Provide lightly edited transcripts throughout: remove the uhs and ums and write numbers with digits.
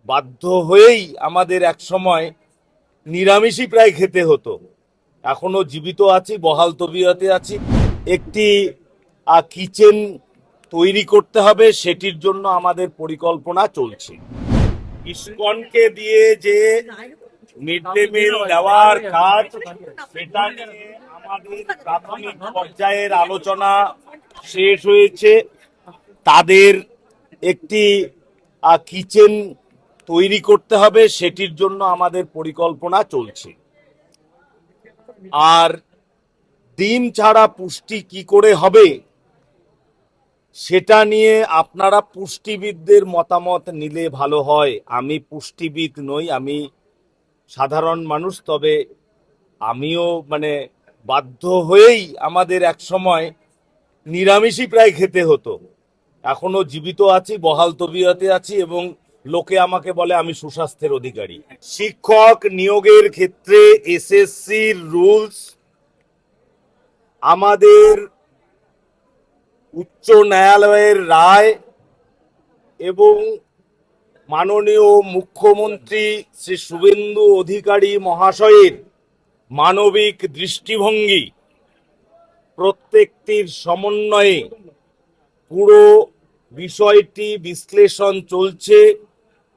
বাধ্য হয়েই আমাদের এক সময় নিরামিষই প্রায় খেতে হতো। এখনো জীবিত আছি, বহাল তবিয়তে আছি। একটি কিচেন তৈরি করতে হবে, সেটির জন্য আমাদের পরিকল্পনা চলছে। ইসকনকে দিয়ে যে মিড ডে মিল দেওয়ার কাজ, সেটা নিয়ে আমাদের প্রাথমিক পর্যায়ের আলোচনা শেষ হয়েছে। তাদের একটি কিচেন তৈরি করতে হবে, সেটির জন্য আমাদের পরিকল্পনা চলছে। আর ডিম ছাড়া পুষ্টি কি করে হবে, সেটা নিয়ে আপনারা পুষ্টিবিদদের মতামত নিলে ভালো হয়। আমি পুষ্টিবিদ নই, আমি সাধারণ মানুষ। তবে আমিও বাধ্য হয়েই আমাদের এক সময় নিরামিষই প্রায় খেতে হতো। এখনো জীবিত আছি, বহাল তবিয়তে আছি এবং লোকে আমাকে বলে আমি সুস্বাস্থ্যের অধিকারী। শিক্ষক নিয়োগের ক্ষেত্রে এসএসসির রুলস আমাদের উচ্চ ন্যায়ালয়ের রায় এবং মাননীয় মুখ্যমন্ত্রী শ্রী শুভেন্দু অধিকারী মহাশয়ের মানবিক দৃষ্টিভঙ্গি, প্রত্যেকটির সমন্বয়ে পুরো বিষয়টি বিশ্লেষণ চলছে।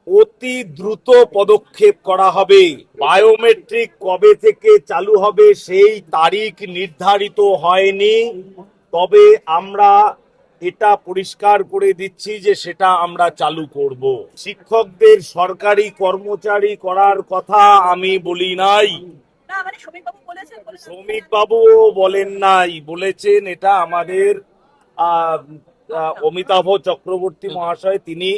অতি দ্রুত পদক্ষেপ করা হবে। বায়োমেট্রিক কবে থেকে চালু হবে সেই তারিখ নির্ধারিত হয়নি, তবে আমরা এটা পরিষ্কার করে দিচ্ছি যে সেটা আমরা চালু করব। শিক্ষকদের সরকারি কর্মচারী করার কথা আমি বলি নাই, শ্রমিক বাবুও বলেন নাই, বলেছেন এটা আমাদের অমিতাভ চক্রবর্তী মহাশয়। তিনি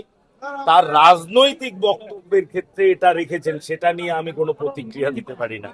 তার রাজনৈতিক বক্তব্যের ক্ষেত্রে এটা রেখেছেন, সেটা নিয়ে আমি কোনো প্রতিক্রিয়া দিতে পারি না।